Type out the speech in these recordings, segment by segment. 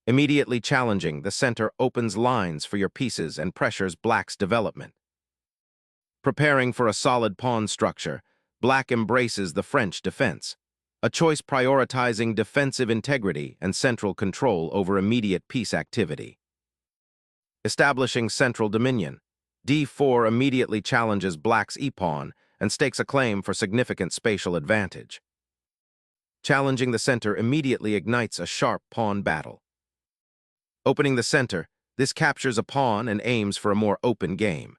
Immediately challenging, the center opens lines for your pieces and pressures black's development. Preparing for a solid pawn structure, black embraces the French defense, a choice prioritizing defensive integrity and central control over immediate piece activity. Establishing central dominion, d4 immediately challenges black's e-pawn and stakes a claim for significant spatial advantage. Challenging the center immediately ignites a sharp pawn battle. Opening the center, this captures a pawn and aims for a more open game.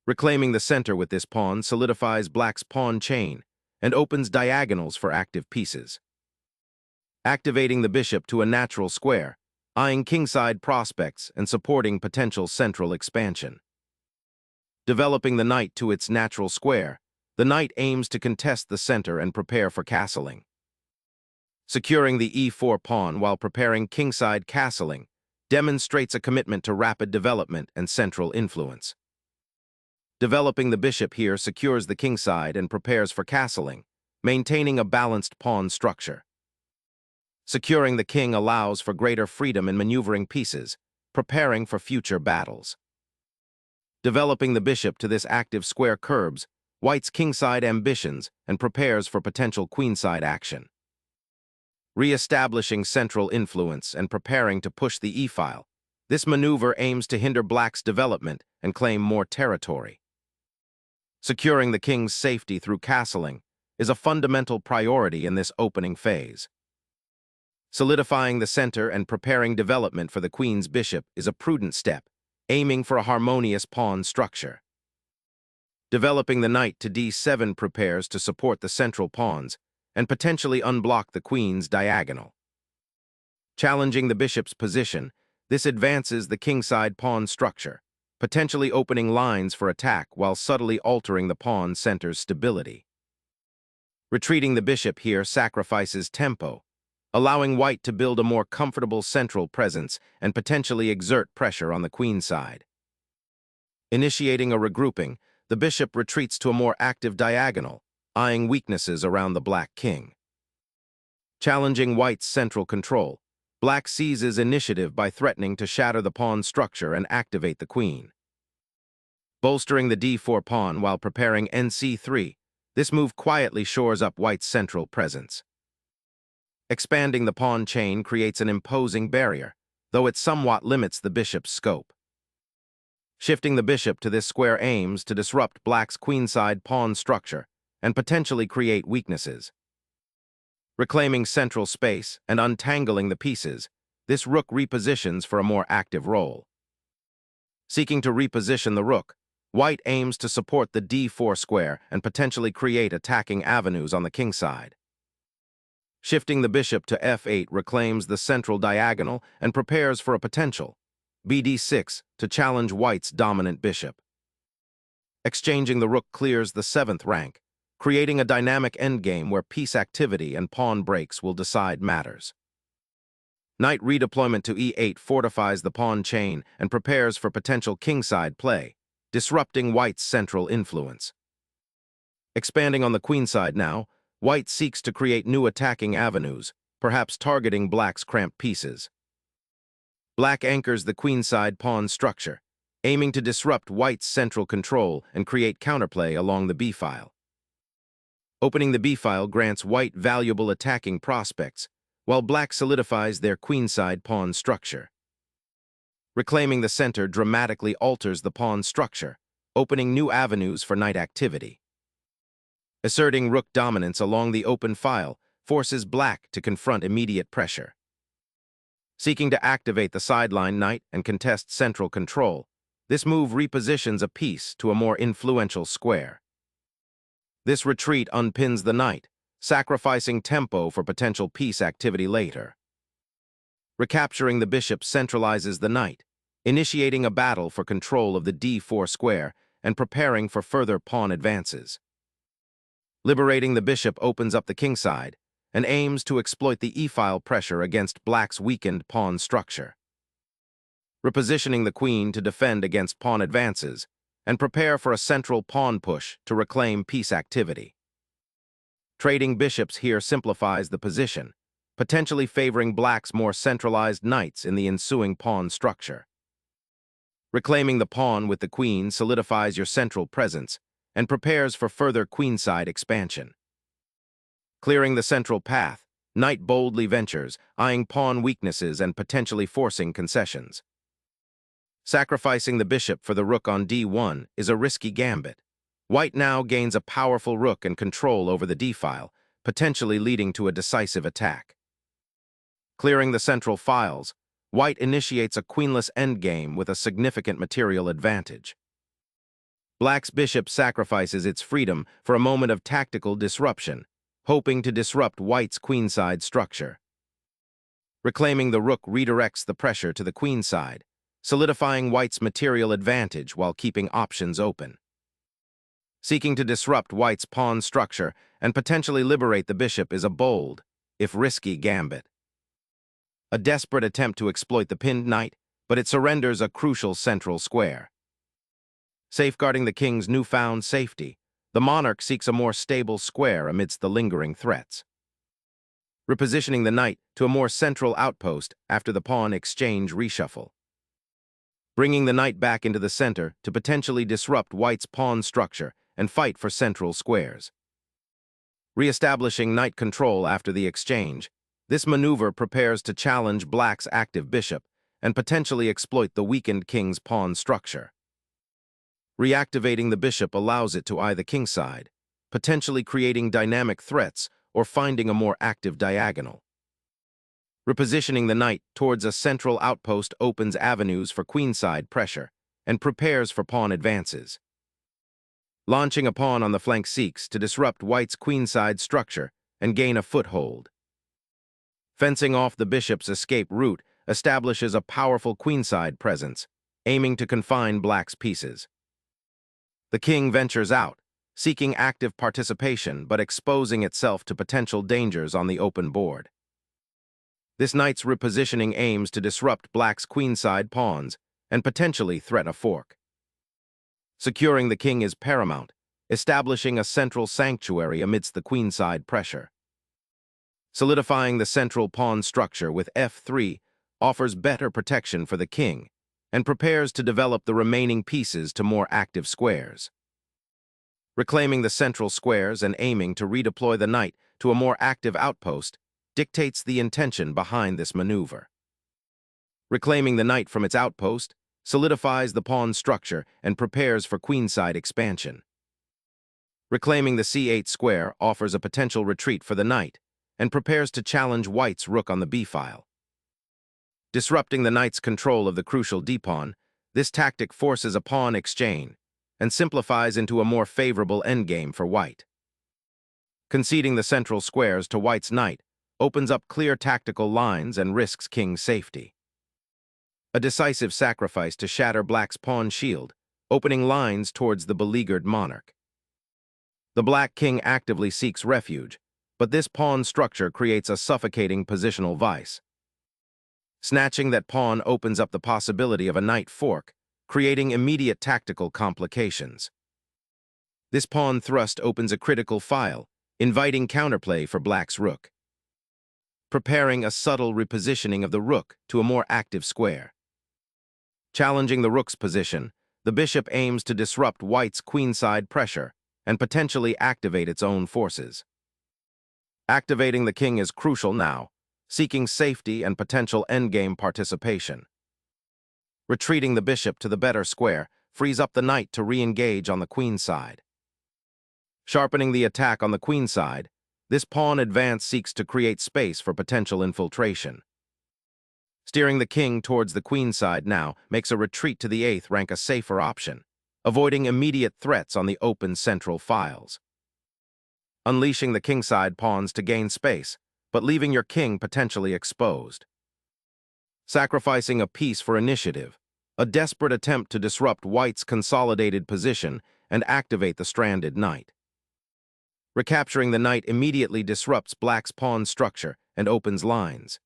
Reclaiming the center with this pawn solidifies black's pawn chain and opens diagonals for active pieces. Activating the bishop to a natural square, eyeing kingside prospects and supporting potential central expansion. Developing the knight to its natural square, the knight aims to contest the center and prepare for castling. Securing the e4 pawn while preparing kingside castling demonstrates a commitment to rapid development and central influence. Developing the bishop here secures the kingside and prepares for castling, maintaining a balanced pawn structure. Securing the king allows for greater freedom in maneuvering pieces, preparing for future battles. Developing the bishop to this active square curbs white's kingside ambitions and prepares for potential queenside action. Re-establishing central influence and preparing to push the e-file, this maneuver aims to hinder black's development and claim more territory. Securing the king's safety through castling is a fundamental priority in this opening phase. Solidifying the center and preparing development for the queen's bishop is a prudent step, aiming for a harmonious pawn structure. Developing the knight to d7 prepares to support the central pawns and potentially unblock the queen's diagonal. Challenging the bishop's position, this advances the kingside pawn structure, potentially opening lines for attack while subtly altering the pawn center's stability. Retreating the bishop here sacrifices tempo, allowing white to build a more comfortable central presence and potentially exert pressure on the queen side. Initiating a regrouping, the bishop retreats to a more active diagonal, eyeing weaknesses around the black king. Challenging white's central control, black seizes initiative by threatening to shatter the pawn structure and activate the queen. Bolstering the d4 pawn while preparing nc3, this move quietly shores up white's central presence. Expanding the pawn chain creates an imposing barrier, though it somewhat limits the bishop's scope. Shifting the bishop to this square aims to disrupt black's queenside pawn structure and potentially create weaknesses. Reclaiming central space and untangling the pieces, this rook repositions for a more active role. Seeking to reposition the rook, white aims to support the d4 square and potentially create attacking avenues on the kingside. Shifting the bishop to f8 reclaims the central diagonal and prepares for a potential bd6 to challenge white's dominant bishop. Exchanging the rook clears the 7th rank, creating a dynamic endgame where piece activity and pawn breaks will decide matters. Knight redeployment to e8 fortifies the pawn chain and prepares for potential kingside play, disrupting white's central influence. Expanding on the queenside now, white seeks to create new attacking avenues, perhaps targeting black's cramped pieces. Black anchors the queenside pawn structure, aiming to disrupt white's central control and create counterplay along the b-file. Opening the b-file grants white valuable attacking prospects, while black solidifies their queenside pawn structure. Reclaiming the center dramatically alters the pawn structure, opening new avenues for knight activity. Asserting rook dominance along the open file forces black to confront immediate pressure. Seeking to activate the sideline knight and contest central control, this move repositions a piece to a more influential square. This retreat unpins the knight, sacrificing tempo for potential piece activity later. Recapturing the bishop centralizes the knight, initiating a battle for control of the d4 square and preparing for further pawn advances. Liberating the bishop opens up the kingside and aims to exploit the e-file pressure against black's weakened pawn structure. Repositioning the queen to defend against pawn advances and prepare for a central pawn push to reclaim piece activity. Trading bishops here simplifies the position, potentially favoring black's more centralized knights in the ensuing pawn structure. Reclaiming the pawn with the queen solidifies your central presence and prepares for further queenside expansion. Clearing the central path, knight boldly ventures, eyeing pawn weaknesses and potentially forcing concessions. Sacrificing the bishop for the rook on d1 is a risky gambit. White now gains a powerful rook and control over the d-file, potentially leading to a decisive attack. Clearing the central files, White initiates a queenless endgame with a significant material advantage. Black's bishop sacrifices its freedom for a moment of tactical disruption, hoping to disrupt White's queenside structure. Reclaiming the rook redirects the pressure to the queenside, solidifying White's material advantage while keeping options open. Seeking to disrupt White's pawn structure and potentially liberate the bishop is a bold, if risky, gambit. A desperate attempt to exploit the pinned knight, but it surrenders a crucial central square. Safeguarding the king's newfound safety, the monarch seeks a more stable square amidst the lingering threats. Repositioning the knight to a more central outpost after the pawn exchange reshuffle. Bringing the knight back into the center to potentially disrupt White's pawn structure and fight for central squares. Re-establishing knight control after the exchange, this maneuver prepares to challenge Black's active bishop and potentially exploit the weakened king's pawn structure. Reactivating the bishop allows it to eye the kingside, potentially creating dynamic threats or finding a more active diagonal. Repositioning the knight towards a central outpost opens avenues for queenside pressure and prepares for pawn advances. Launching a pawn on the flank seeks to disrupt White's queenside structure and gain a foothold. Fencing off the bishop's escape route establishes a powerful queenside presence, aiming to confine Black's pieces. The king ventures out, seeking active participation but exposing itself to potential dangers on the open board. This knight's repositioning aims to disrupt Black's queenside pawns and potentially threaten a fork. Securing the king is paramount, establishing a central sanctuary amidst the queenside pressure. Solidifying the central pawn structure with f3 offers better protection for the king and prepares to develop the remaining pieces to more active squares. Reclaiming the central squares and aiming to redeploy the knight to a more active outpost dictates the intention behind this maneuver. Reclaiming the knight from its outpost solidifies the pawn structure and prepares for queenside expansion. Reclaiming the c8 square offers a potential retreat for the knight and prepares to challenge White's rook on the b-file. Disrupting the knight's control of the crucial d-pawn, this tactic forces a pawn exchange and simplifies into a more favorable endgame for White. Conceding the central squares to White's knight opens up clear tactical lines and risks king's safety. A decisive sacrifice to shatter Black's pawn shield, opening lines towards the beleaguered monarch. The Black king actively seeks refuge, but this pawn structure creates a suffocating positional vice. Snatching that pawn opens up the possibility of a knight fork, creating immediate tactical complications. This pawn thrust opens a critical file, inviting counterplay for Black's rook. Preparing a subtle repositioning of the rook to a more active square. Challenging the rook's position, the bishop aims to disrupt White's queenside pressure and potentially activate its own forces. Activating the king is crucial now, seeking safety and potential endgame participation. Retreating the bishop to the better square frees up the knight to re-engage on the queenside. Sharpening the attack on the queenside, this pawn advance seeks to create space for potential infiltration. Steering the king towards the queenside now makes a retreat to the 8th rank a safer option, avoiding immediate threats on the open central files. Unleashing the kingside pawns to gain space, but leaving your king potentially exposed. Sacrificing a piece for initiative, a desperate attempt to disrupt White's consolidated position and activate the stranded knight. Recapturing the knight immediately disrupts Black's pawn structure and opens lines.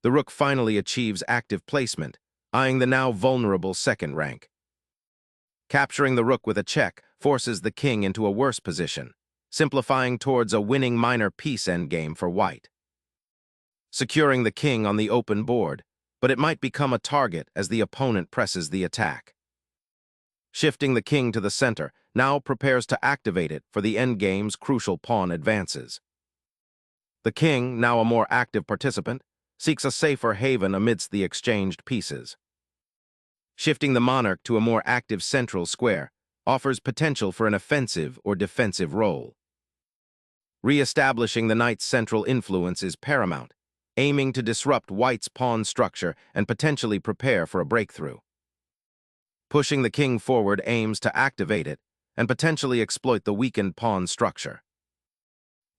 The rook finally achieves active placement, eyeing the now vulnerable 2nd rank. Capturing the rook with a check forces the king into a worse position, simplifying towards a winning minor piece endgame for White. securing the king on the open board, but it might become a target as the opponent presses the attack. Shifting the king to the center, now prepares to activate it for the endgame's crucial pawn advances. The king, now a more active participant, seeks a safer haven amidst the exchanged pieces. Shifting the monarch to a more active central square offers potential for an offensive or defensive role. Re-establishing the knight's central influence is paramount, aiming to disrupt white's pawn structure and potentially prepare for a breakthrough. Pushing the king forward aims to activate it and potentially exploit the weakened pawn structure.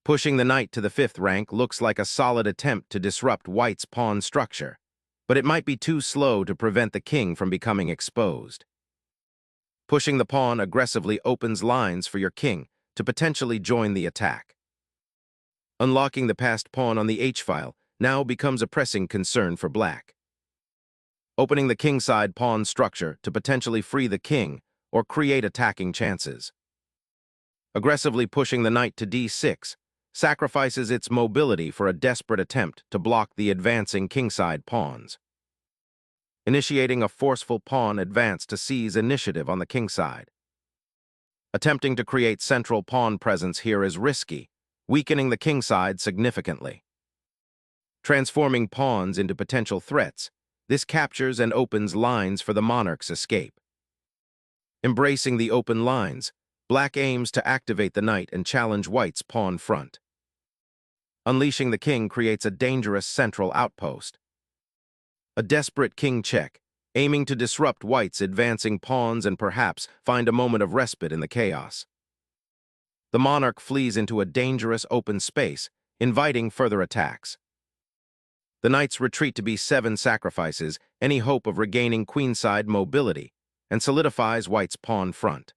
Pushing the knight to the 5th rank looks like a solid attempt to disrupt white's pawn structure, but it might be too slow to prevent the king from becoming exposed. Pushing the pawn aggressively opens lines for your king to potentially join the attack. Unlocking the passed pawn on the h-file now becomes a pressing concern for black. Opening the kingside pawn structure to potentially free the king or create attacking chances. Aggressively pushing the knight to d6 sacrifices its mobility for a desperate attempt to block the advancing kingside pawns. Initiating a forceful pawn advance to seize initiative on the kingside. Attempting to create central pawn presence here is risky, weakening the kingside significantly. Transforming pawns into potential threats, this captures and opens lines for the monarch's escape. Embracing the open lines, black aims to activate the knight and challenge white's pawn front. Unleashing the king creates a dangerous central outpost. A desperate king check, aiming to disrupt white's advancing pawns and perhaps find a moment of respite in the chaos. The monarch flees into a dangerous open space, inviting further attacks. The knight's retreat to b7 sacrifices any hope of regaining queenside mobility and solidifies white's pawn front.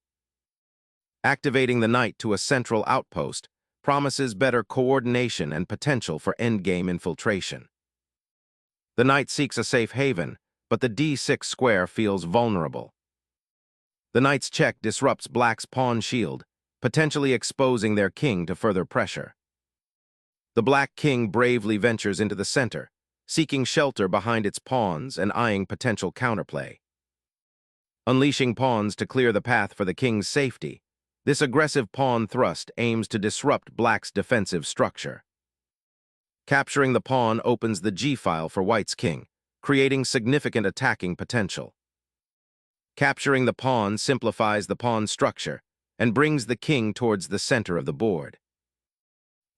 Activating the knight to a central outpost promises better coordination and potential for endgame infiltration. The knight seeks a safe haven, but the d6 square feels vulnerable. The knight's check disrupts black's pawn shield, potentially exposing their king to further pressure. The black king bravely ventures into the center, seeking shelter behind its pawns and eyeing potential counterplay. Unleashing pawns to clear the path for the king's safety, this aggressive pawn thrust aims to disrupt black's defensive structure. Capturing the pawn opens the g-file for white's king, creating significant attacking potential. Capturing the pawn simplifies the pawn structure and brings the king towards the center of the board.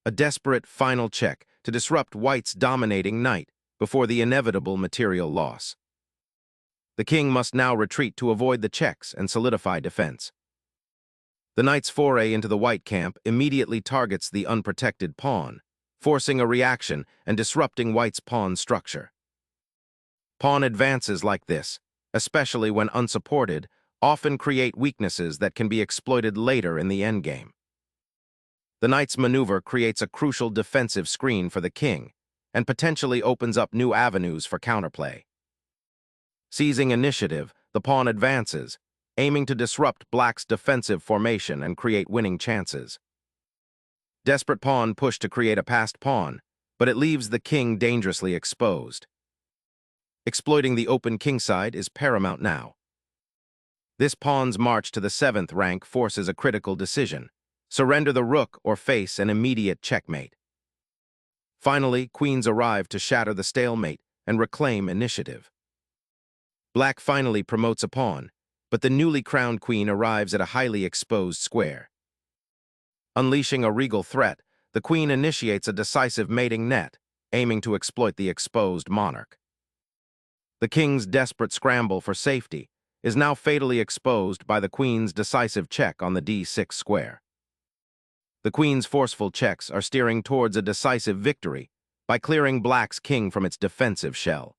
A desperate final check to disrupt white's dominating knight before the inevitable material loss. The king must now retreat to avoid the checks and solidify defense. The knight's foray into the white camp immediately targets the unprotected pawn, forcing a reaction and disrupting white's pawn structure. Pawn advances like this, especially when unsupported, often create weaknesses that can be exploited later in the endgame. The knight's maneuver creates a crucial defensive screen for the king and potentially opens up new avenues for counterplay. Seizing initiative, the pawn advances, aiming to disrupt black's defensive formation and create winning chances. Desperate pawn push to create a passed pawn, but it leaves the king dangerously exposed. Exploiting the open kingside is paramount now. This pawn's march to the 7th rank forces a critical decision: surrender the rook or face an immediate checkmate. Finally, queens arrive to shatter the stalemate and reclaim initiative. Black finally promotes a pawn, but the newly crowned queen arrives at a highly exposed square. Unleashing a regal threat, the queen initiates a decisive mating net, aiming to exploit the exposed monarch. The king's desperate scramble for safety is now fatally exposed by the queen's decisive check on the d6 square. The queen's forceful checks are steering towards a decisive victory by clearing black's king from its defensive shell.